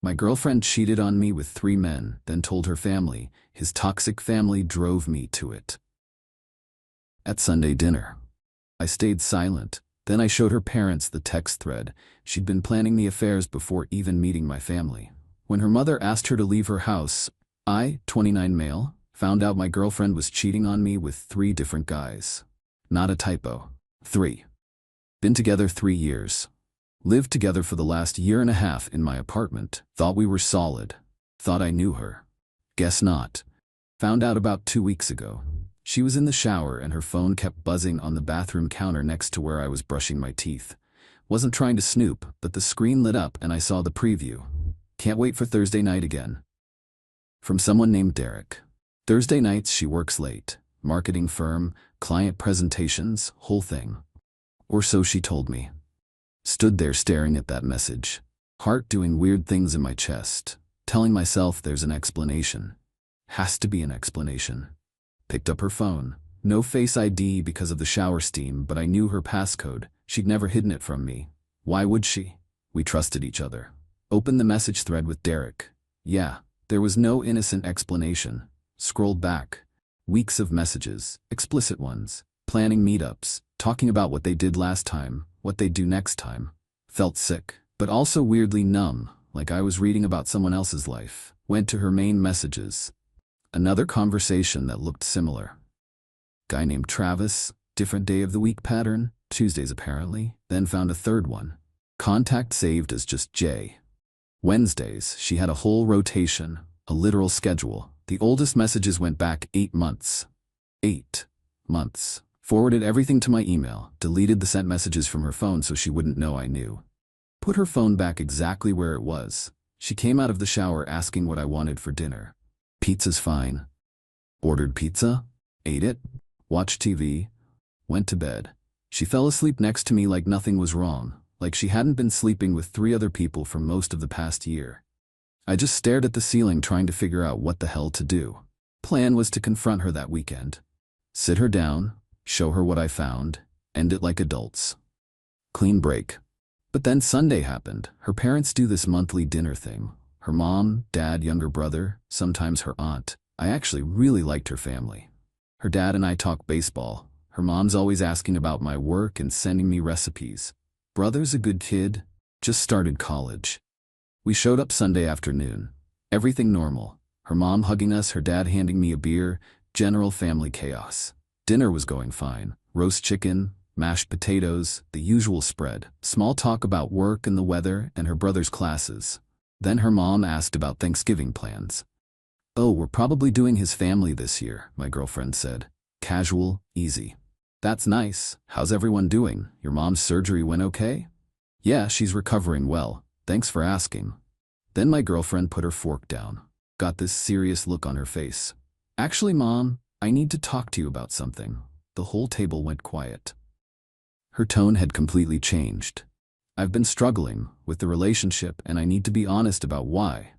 My girlfriend cheated on me with 3 men, then told her family. His toxic family drove me to it. At Sunday dinner, I stayed silent. Then I showed her parents the text thread. She'd been planning the affairs before even meeting my family. When her mother asked her to leave her house, I, 29 male, found out my girlfriend was cheating on me with 3 different guys. Not a typo. 3. Been together 3 years. Lived together for the last year and a half in my apartment. Thought we were solid. Thought I knew her. Guess not. Found out about 2 weeks ago. She was in the shower and her phone kept buzzing on the bathroom counter next to where I was brushing my teeth. Wasn't trying to snoop, but the screen lit up and I saw the preview. Can't wait for Thursday night again. From someone named Derek. Thursday nights she works late. Marketing firm, client presentations, whole thing. Or so she told me. Stood there staring at that message. Heart doing weird things in my chest. Telling myself there's an explanation. Has to be an explanation. Picked up her phone. No Face ID because of the shower steam, but I knew her passcode. She'd never hidden it from me. Why would she? We trusted each other. Opened the message thread with Derek. Yeah, there was no innocent explanation. Scrolled back. Weeks of messages, explicit ones. Planning meetups, talking about what they did last time, what they'd do next time. Felt sick, but also weirdly numb, like I was reading about someone else's life. Went to her main messages. Another conversation that looked similar. Guy named Travis, different day of the week pattern, Tuesdays apparently, then found a third one. Contact saved as just J. Wednesdays, she had a whole rotation, a literal schedule. The oldest messages went back 8 months. 8 months. Forwarded everything to my email, deleted the sent messages from her phone so she wouldn't know I knew. Put her phone back exactly where it was. She came out of the shower asking what I wanted for dinner. Pizza's fine. Ordered pizza, ate it, watched TV, went to bed. She fell asleep next to me like nothing was wrong, like she hadn't been sleeping with 3 other people for most of the past year. I just stared at the ceiling trying to figure out what the hell to do. Plan was to confront her that weekend. Sit her down, show her what I found, end it like adults. Clean break. But then Sunday happened. Her parents do this monthly dinner thing. Her mom, dad, younger brother, sometimes her aunt. I actually really liked her family. Her dad and I talk baseball. Her mom's always asking about my work and sending me recipes. Brother's a good kid, just started college. We showed up Sunday afternoon. Everything normal. Her mom hugging us, her dad handing me a beer, general family chaos. Dinner was going fine. Roast chicken, mashed potatoes, the usual spread. Small talk about work and the weather and her brother's classes. Then her mom asked about Thanksgiving plans. Oh, we're probably doing his family this year, my girlfriend said. Casual, easy. That's nice. How's everyone doing? Your mom's surgery went okay? Yeah, she's recovering well. Thanks for asking. Then my girlfriend put her fork down. Got this serious look on her face. Actually, Mom, I need to talk to you about something. The whole table went quiet. Her tone had completely changed. I've been struggling with the relationship and I need to be honest about why.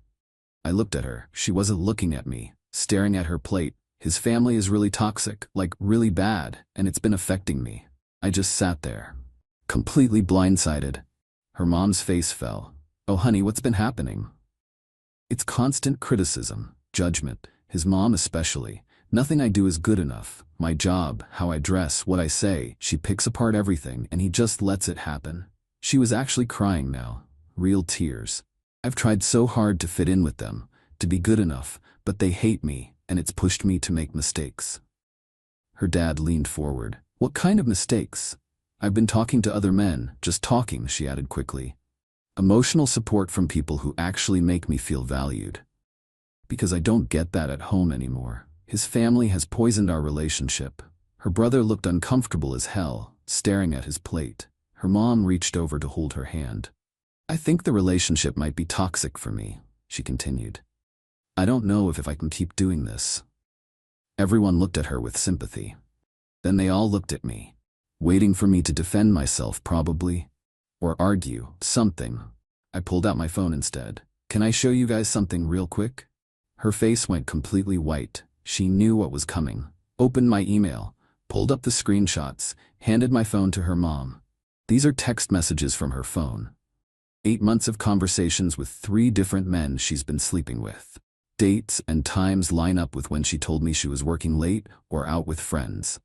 I looked at her. She wasn't looking at me, staring at her plate. His family is really toxic, like really bad, and it's been affecting me. I just sat there, completely blindsided. Her mom's face fell. Oh honey, what's been happening? It's constant criticism, judgment, his mom especially. Nothing I do is good enough. My job, how I dress, what I say, she picks apart everything and he just lets it happen. She was actually crying now, real tears. I've tried so hard to fit in with them, to be good enough, but they hate me, and it's pushed me to make mistakes. Her dad leaned forward. What kind of mistakes? I've been talking to other men, just talking, she added quickly. Emotional support from people who actually make me feel valued. Because I don't get that at home anymore. His family has poisoned our relationship. Her brother looked uncomfortable as hell, staring at his plate. Her mom reached over to hold her hand. I think the relationship might be toxic for me, she continued. I don't know if I can keep doing this. Everyone looked at her with sympathy. Then they all looked at me, waiting for me to defend myself probably, or argue, something. I pulled out my phone instead. Can I show you guys something real quick? Her face went completely white. She knew what was coming. Opened my email, pulled up the screenshots, handed my phone to her mom. These are text messages from her phone. 8 months of conversations with 3 different men she's been sleeping with. Dates and times line up with when she told me she was working late or out with friends.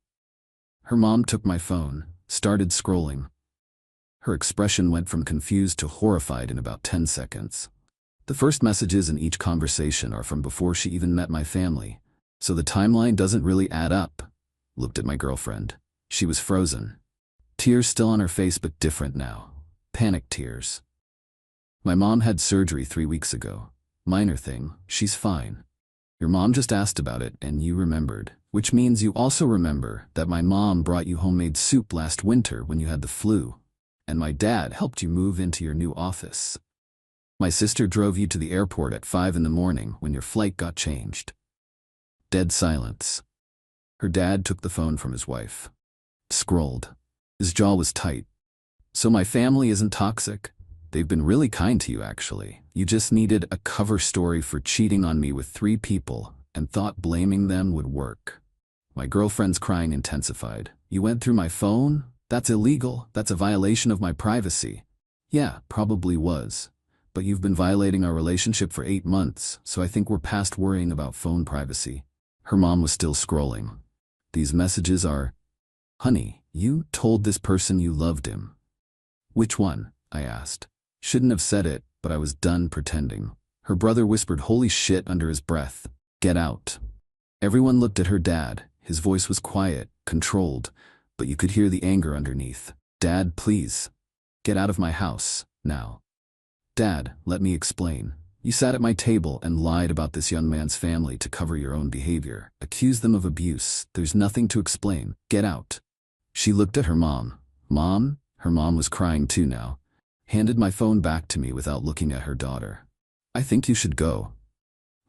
Her mom took my phone, started scrolling. Her expression went from confused to horrified in about 10 seconds. The first messages in each conversation are from before she even met my family, so the timeline doesn't really add up. Looked at my girlfriend. She was frozen. Tears still on her face but different now. Panic tears. My mom had surgery 3 weeks ago. Minor thing, she's fine. Your mom just asked about it and you remembered, which means you also remember that my mom brought you homemade soup last winter when you had the flu, and my dad helped you move into your new office. My sister drove you to the airport at 5 in the morning when your flight got changed. Dead silence. Her dad took the phone from his wife. Scrolled. His jaw was tight. So my family isn't toxic. They've been really kind to you, actually. You just needed a cover story for cheating on me with 3 people and thought blaming them would work. My girlfriend's crying intensified. You went through my phone? That's illegal. That's a violation of my privacy. Yeah, probably was. But you've been violating our relationship for 8 months, so I think we're past worrying about phone privacy. Her mom was still scrolling. These messages are, "Honey, you told this person you loved him." "Which one?" I asked. Shouldn't have said it, but I was done pretending. Her brother whispered holy shit under his breath. "Get out." Everyone looked at her dad. His voice was quiet, controlled, but you could hear the anger underneath. "Dad, please. Get out of my house, now." "Dad, let me explain. You sat at my table and lied about this young man's family to cover your own behavior. Accused them of abuse. There's nothing to explain. Get out." She looked at her mom. "Mom?" Her mom was crying too now. Handed my phone back to me without looking at her daughter. "I think you should go."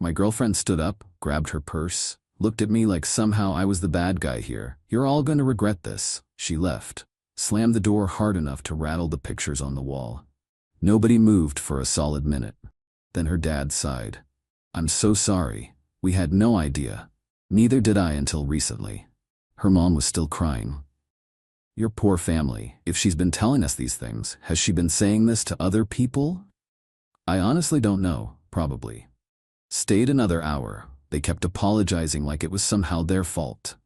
My girlfriend stood up, grabbed her purse, looked at me like somehow I was the bad guy here. "You're all gonna regret this." She left, slammed the door hard enough to rattle the pictures on the wall. Nobody moved for a solid minute. Then her dad sighed. "I'm so sorry. We had no idea." "Neither did I until recently." Her mom was still crying. "Your poor family. If she's been telling us these things, has she been saying this to other people?" "I honestly don't know, probably." Stayed another hour. They kept apologizing like it was somehow their fault.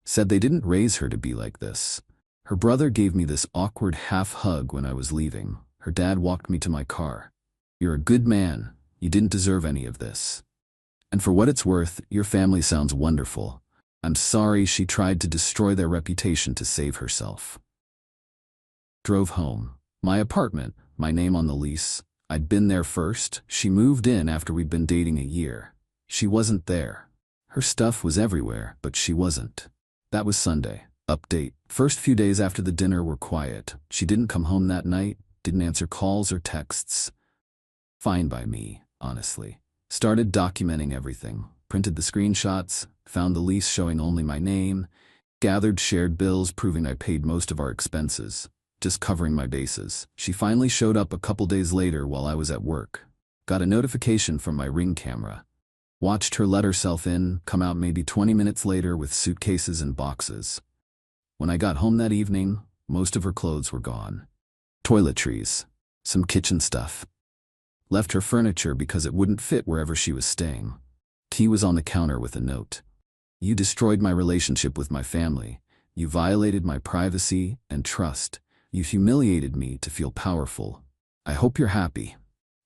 Said they didn't raise her to be like this. Her brother gave me this awkward half hug when I was leaving. Her dad walked me to my car. "You're a good man. You didn't deserve any of this. And for what it's worth, your family sounds wonderful. I'm sorry she tried to destroy their reputation to save herself." Drove home. My apartment, my name on the lease. I'd been there first. She moved in after we'd been dating a year. She wasn't there. Her stuff was everywhere, but she wasn't. That was Sunday. Update. First few days after the dinner were quiet. She didn't come home that night, didn't answer calls or texts. Fine by me, honestly. Started documenting everything. Printed the screenshots, found the lease showing only my name, gathered shared bills proving I paid most of our expenses, just covering my bases. She finally showed up a couple days later while I was at work. Got a notification from my Ring camera. Watched her let herself in, come out maybe 20 minutes later with suitcases and boxes. When I got home that evening, most of her clothes were gone. Toiletries. Some kitchen stuff. Left her furniture because it wouldn't fit wherever she was staying. Tea was on the counter with a note. "You destroyed my relationship with my family. You violated my privacy and trust. You humiliated me to feel powerful. I hope you're happy.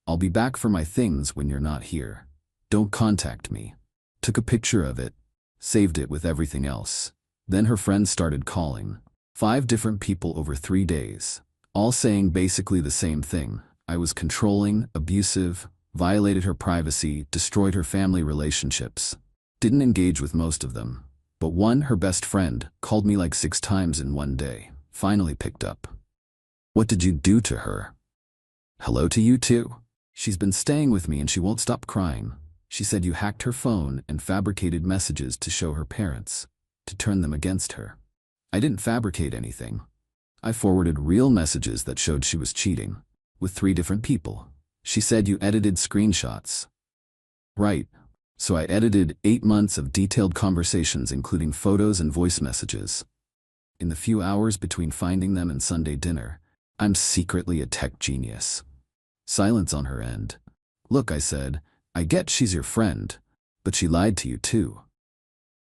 I'll be back for my things when you're not here. Don't contact me." Took a picture of it. Saved it with everything else. Then her friends started calling. 5 different people over 3 days. All saying basically the same thing. I was controlling, abusive, violated her privacy, destroyed her family relationships. Didn't engage with most of them. But one, her best friend, called me like 6 times in one day. Finally picked up. "What did you do to her?" "Hello to you too. She's been staying with me and she won't stop crying. She said you hacked her phone and fabricated messages to show her parents, to turn them against her." I didn't fabricate anything. I forwarded real messages that showed she was cheating, with 3 different people. She said you edited screenshots. Right. So I edited 8 months of detailed conversations including photos and voice messages. In the few hours between finding them and Sunday dinner, I'm secretly a tech genius. Silence on her end. Look, I said, I get she's your friend, but she lied to you too.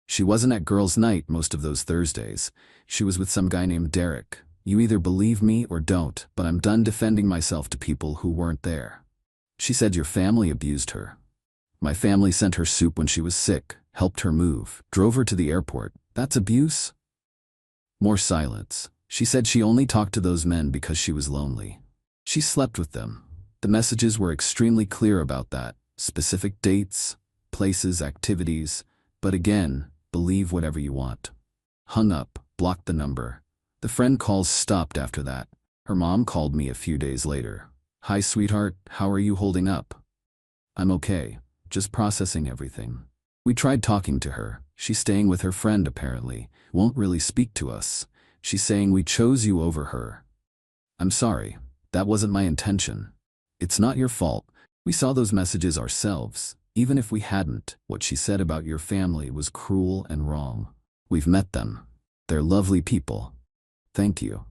She wasn't at girls' night most of those Thursdays. She was with some guy named Derek. You either believe me or don't, but I'm done defending myself to people who weren't there. She said your family abused her. My family sent her soup when she was sick, helped her move, drove her to the airport. That's abuse? More silence. She said she only talked to those men because she was lonely. She slept with them. The messages were extremely clear about that. Specific dates, places, activities. But again, believe whatever you want. Hung up, blocked the number. The friend calls stopped after that. Her mom called me a few days later. Hi, sweetheart, how are you holding up? I'm okay, just processing everything. We tried talking to her. She's staying with her friend apparently. Won't really speak to us. She's saying we chose you over her. I'm sorry. That wasn't my intention. It's not your fault. We saw those messages ourselves. Even if we hadn't, what she said about your family was cruel and wrong. We've met them. They're lovely people. Thank you.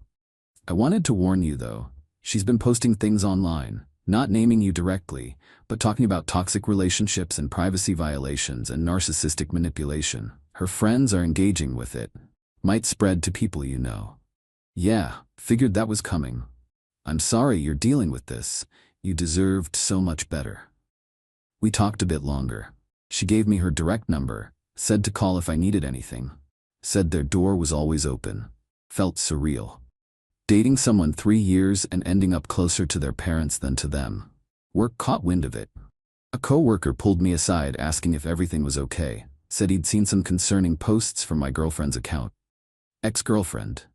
I wanted to warn you though. She's been posting things online, not naming you directly, but talking about toxic relationships and privacy violations and narcissistic manipulation. Her friends are engaging with it. Might spread to people you know. Yeah, figured that was coming. I'm sorry you're dealing with this. You deserved so much better. We talked a bit longer. She gave me her direct number, said to call if I needed anything. Said their door was always open. Felt surreal. Dating someone 3 years and ending up closer to their parents than to them. Work caught wind of it. A coworker pulled me aside asking if everything was okay. Said he'd seen some concerning posts from my girlfriend's account. Ex-girlfriend.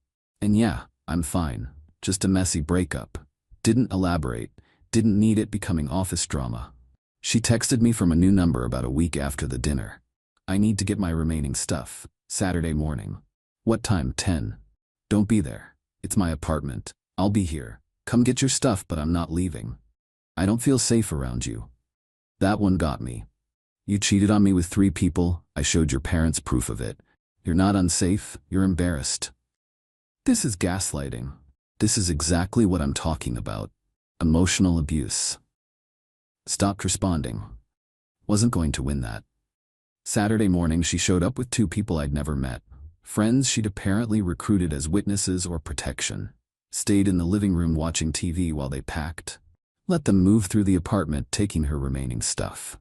And yeah, I'm fine. Just a messy breakup. Didn't elaborate. Didn't need it becoming office drama. She texted me from a new number about a week after the dinner. I need to get my remaining stuff. Saturday morning. What time? 10. Don't be there. It's my apartment. I'll be here. Come get your stuff, but I'm not leaving. I don't feel safe around you. That one got me. You cheated on me with 3 people. I showed your parents proof of it. You're not unsafe. You're embarrassed. This is gaslighting. This is exactly what I'm talking about. Emotional abuse. Stopped responding. Wasn't going to win that. Saturday morning she showed up with 2 people I'd never met. Friends she'd apparently recruited as witnesses or protection. Stayed in the living room watching TV while they packed. Let them move through the apartment taking her remaining stuff.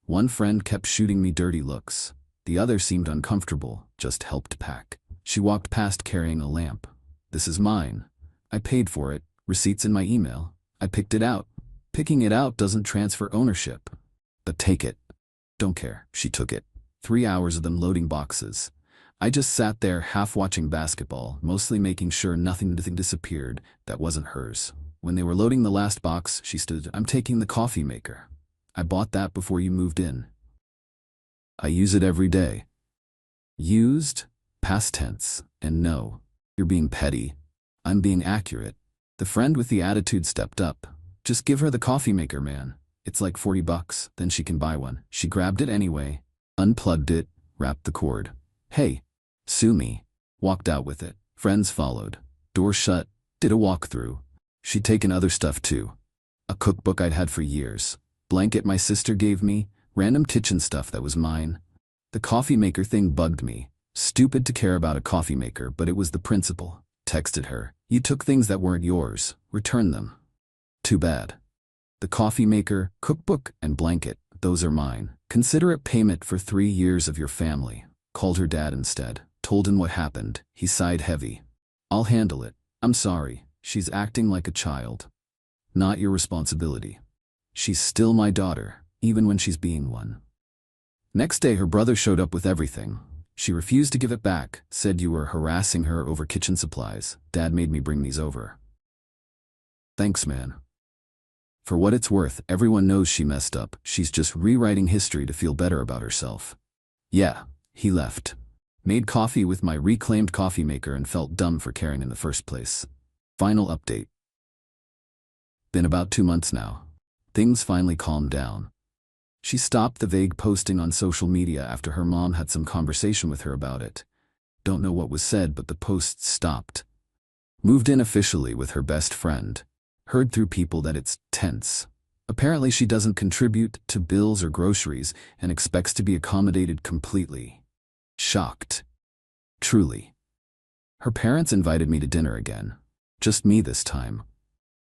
One friend kept shooting me dirty looks. The other seemed uncomfortable, just helped pack. She walked past carrying a lamp. This is mine. I paid for it. Receipts in my email. I picked it out. Picking it out doesn't transfer ownership. But take it. Don't care. She took it. 3 hours of them loading boxes. I just sat there half watching basketball, mostly making sure nothing disappeared that wasn't hers. When they were loading the last box, she stood, I'm taking the coffee maker. I bought that before you moved in. I use it every day. Used, past tense, and no. You're being petty. I'm being accurate. The friend with the attitude stepped up. Just give her the coffee maker, man. It's like $40, then she can buy one. She grabbed it anyway, unplugged it, wrapped the cord. Hey, sue me. Walked out with it. Friends followed. Door shut, did a walkthrough. She'd taken other stuff too. A cookbook I'd had for years. Blanket my sister gave me. Random kitchen stuff that was mine. The coffee maker thing bugged me. Stupid to care about a coffee maker, but it was the principle. Texted her. You took things that weren't yours. Return them. Too bad. The coffee maker, cookbook, and blanket, those are mine. Consider it payment for 3 years of your family. Called her dad instead. Told him what happened. He sighed heavy. I'll handle it. I'm sorry. She's acting like a child. Not your responsibility. She's still my daughter, even when she's being one. Next day her brother showed up with everything. She refused to give it back, said you were harassing her over kitchen supplies. Dad made me bring these over. Thanks, man. For what it's worth, everyone knows she messed up. She's just rewriting history to feel better about herself. Yeah, he left. Made coffee with my reclaimed coffee maker and felt dumb for caring in the first place. Final update. Been about 2 months now. Things finally calmed down. She stopped the vague posting on social media after her mom had some conversation with her about it. Don't know what was said, but the posts stopped. Moved in officially with her best friend. Heard through people that it's tense. Apparently she doesn't contribute to bills or groceries and expects to be accommodated completely. Shocked. Truly. Her parents invited me to dinner again. Just me this time.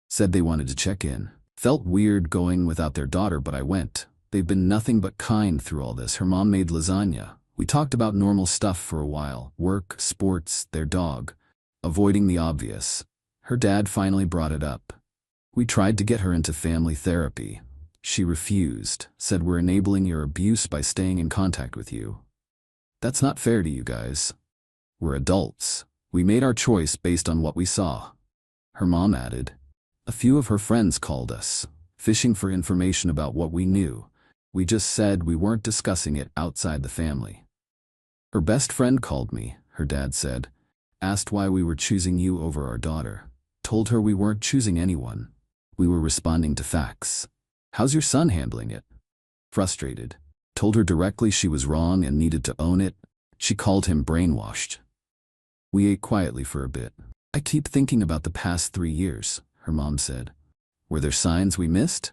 Said they wanted to check in. Felt weird going without their daughter, but I went. They've been nothing but kind through all this. Her mom made lasagna. We talked about normal stuff for a while. Work, sports, their dog. Avoiding the obvious. Her dad finally brought it up. We tried to get her into family therapy. She refused, said we're enabling your abuse by staying in contact with you. That's not fair to you guys. We're adults. We made our choice based on what we saw. Her mom added. A few of her friends called us, fishing for information about what we knew. We just said we weren't discussing it outside the family. Her best friend called me, her dad said. Asked why we were choosing you over our daughter. Told her we weren't choosing anyone. We were responding to facts. How's your son handling it? Frustrated. Told her directly she was wrong and needed to own it. She called him brainwashed. We ate quietly for a bit. I keep thinking about the past 3 years, her mom said. Were there signs we missed?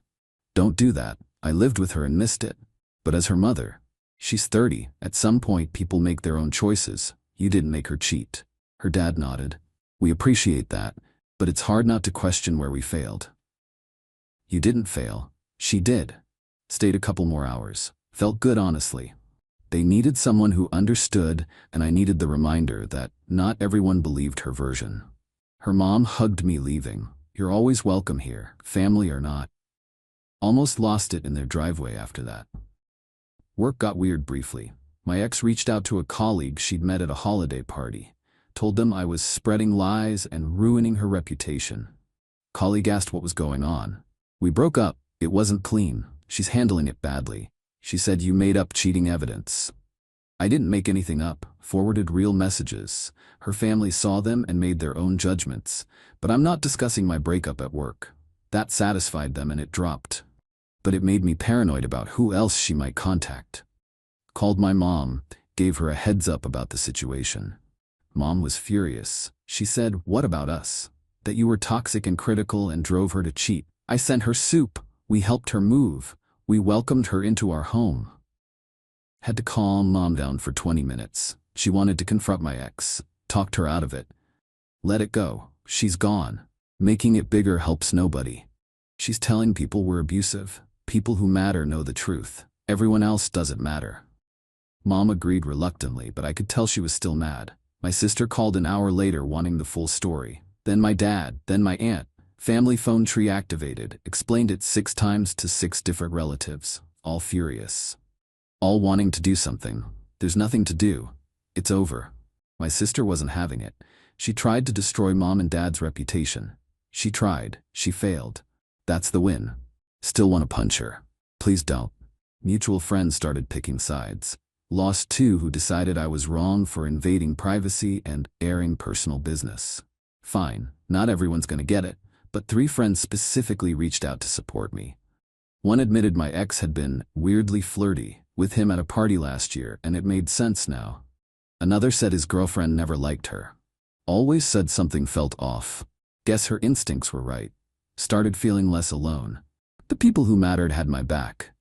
Don't do that. I lived with her and missed it. But as her mother, she's 30. At some point people make their own choices. You didn't make her cheat. Her dad nodded. We appreciate that, but it's hard not to question where we failed. You didn't fail. She did. Stayed a couple more hours. Felt good, honestly. They needed someone who understood, and I needed the reminder that not everyone believed her version. Her mom hugged me leaving. You're always welcome here, family or not. Almost lost it in their driveway after that. Work got weird briefly. My ex reached out to a colleague she'd met at a holiday party. Told them I was spreading lies and ruining her reputation. Colleague asked what was going on. We broke up. It wasn't clean. She's handling it badly. She said you made up cheating evidence. I didn't make anything up, forwarded real messages. Her family saw them and made their own judgments. But I'm not discussing my breakup at work. That satisfied them and it dropped. But it made me paranoid about who else she might contact. Called my mom, gave her a heads up about the situation. Mom was furious. She said, what about us? That you were toxic and critical and drove her to cheat. I sent her soup. We helped her move. We welcomed her into our home. Had to calm Mom down for 20 minutes. She wanted to confront my ex. Talked her out of it. Let it go. She's gone. Making it bigger helps nobody. She's telling people we're abusive. People who matter know the truth. Everyone else doesn't matter. Mom agreed reluctantly, but I could tell she was still mad. My sister called an hour later wanting the full story. Then my dad, then my aunt. Family phone tree activated, explained it 6 times to 6 different relatives, all furious. All wanting to do something. There's nothing to do. It's over. My sister wasn't having it. She tried to destroy Mom and Dad's reputation. She tried. She failed. That's the win. Still want to punch her. Please don't. Mutual friends started picking sides. Lost 2 who decided I was wrong for invading privacy and airing personal business. Fine, not everyone's gonna get it. But 3 friends specifically reached out to support me. One admitted my ex had been weirdly flirty with him at a party last year and it made sense now. Another said his girlfriend never liked her. Always said something felt off. Guess her instincts were right. Started feeling less alone. The people who mattered had my back.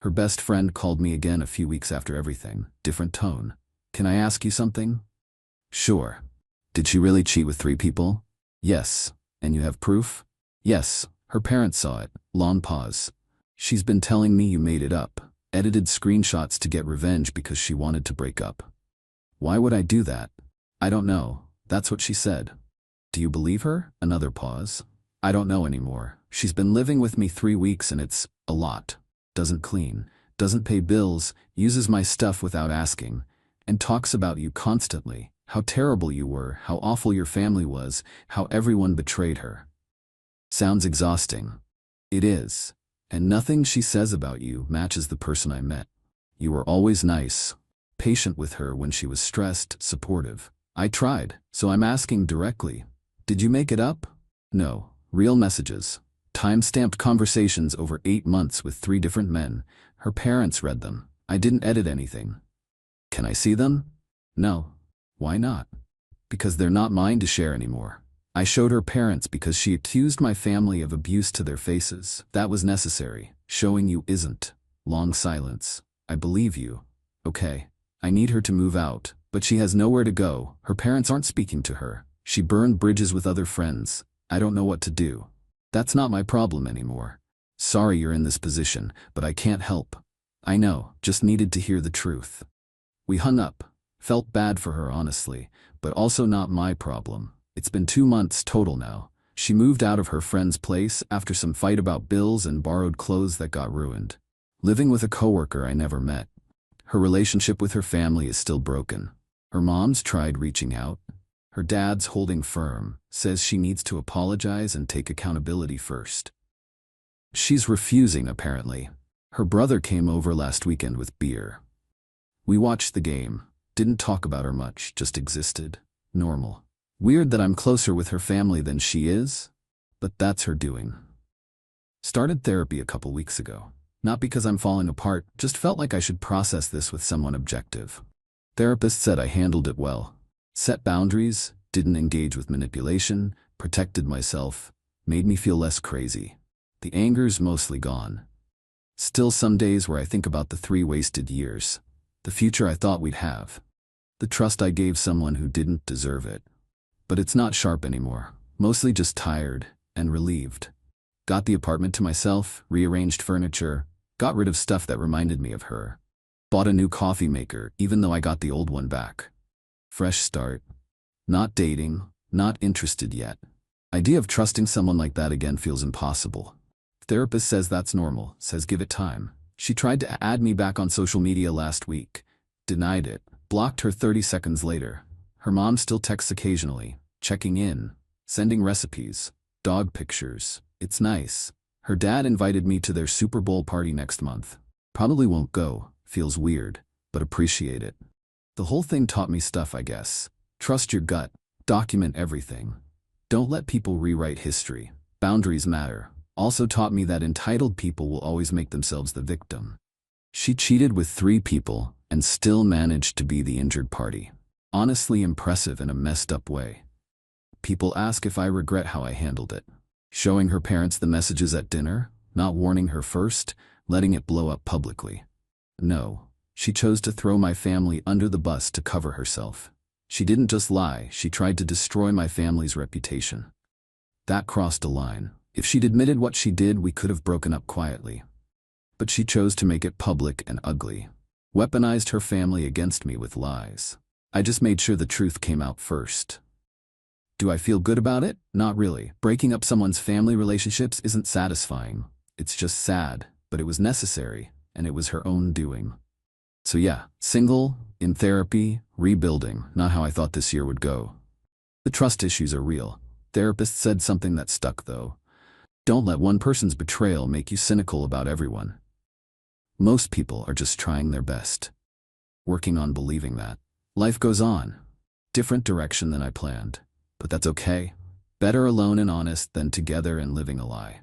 Her best friend called me again a few weeks after everything. Different tone. Can I ask you something? Sure. Did she really cheat with 3 people? Yes. And you have proof? Yes, her parents saw it. Long pause. She's been telling me you made it up. Edited screenshots to get revenge because she wanted to break up. Why would I do that? I don't know. That's what she said. Do you believe her? Another pause. I don't know anymore. She's been living with me 3 weeks and it's a lot. Doesn't clean. Doesn't pay bills. Uses my stuff without asking. And talks about you constantly. How terrible you were, how awful your family was, how everyone betrayed her. Sounds exhausting. It is. And nothing she says about you matches the person I met. You were always nice, patient with her when she was stressed, supportive. I tried, so I'm asking directly. Did you make it up? No. Real messages. Time-stamped conversations over 8 months with 3 different men. Her parents read them. I didn't edit anything. Can I see them? No. Why not? Because they're not mine to share anymore. I showed her parents because she accused my family of abuse to their faces. That was necessary. Showing you isn't. Long silence. I believe you. Okay. I need her to move out, but she has nowhere to go. Her parents aren't speaking to her. She burned bridges with other friends. I don't know what to do. That's not my problem anymore. Sorry you're in this position, but I can't help. I know, just needed to hear the truth. We hung up. Felt bad for her, honestly, but also not my problem. It's been 2 months total now. She moved out of her friend's place after some fight about bills and borrowed clothes that got ruined. Living with a coworker I never met. Her relationship with her family is still broken. Her mom's tried reaching out. Her dad's holding firm, says she needs to apologize and take accountability first. She's refusing, apparently. Her brother came over last weekend with beer. We watched the game. Didn't talk about her much, just existed. Normal. Weird that I'm closer with her family than she is, but that's her doing. Started therapy a couple weeks ago. Not because I'm falling apart, just felt like I should process this with someone objective. Therapist said I handled it well. Set boundaries, didn't engage with manipulation, protected myself, made me feel less crazy. The anger's mostly gone. Still some days where I think about the 3 wasted years. The future I thought we'd have. The trust I gave someone who didn't deserve it. But it's not sharp anymore. Mostly just tired and relieved. Got the apartment to myself, rearranged furniture, got rid of stuff that reminded me of her. Bought a new coffee maker, even though I got the old one back. Fresh start. Not dating, not interested yet. Idea of trusting someone like that again feels impossible. Therapist says that's normal, says give it time. She tried to add me back on social media last week. Denied it. Blocked her 30 seconds later. Her mom still texts occasionally, checking in, sending recipes, dog pictures. It's nice. Her dad invited me to their Super Bowl party next month. Probably won't go, feels weird, but appreciate it. The whole thing taught me stuff, I guess. Trust your gut, document everything. Don't let people rewrite history. Boundaries matter. Also taught me that entitled people will always make themselves the victim. She cheated with 3 people and still managed to be the injured party. Honestly impressive in a messed up way. People ask if I regret how I handled it. Showing her parents the messages at dinner, not warning her first, letting it blow up publicly. No, she chose to throw my family under the bus to cover herself. She didn't just lie, she tried to destroy my family's reputation. That crossed a line. If she'd admitted what she did, we could have broken up quietly. But she chose to make it public and ugly. Weaponized her family against me with lies. I just made sure the truth came out first. Do I feel good about it? Not really. Breaking up someone's family relationships isn't satisfying. It's just sad, but it was necessary, and it was her own doing. So yeah, single, in therapy, rebuilding, not how I thought this year would go. The trust issues are real. Therapist said something that stuck though. Don't let one person's betrayal make you cynical about everyone. Most people are just trying their best. Working on believing that. Life goes on. Different direction than I planned. But that's okay. Better alone and honest than together and living a lie.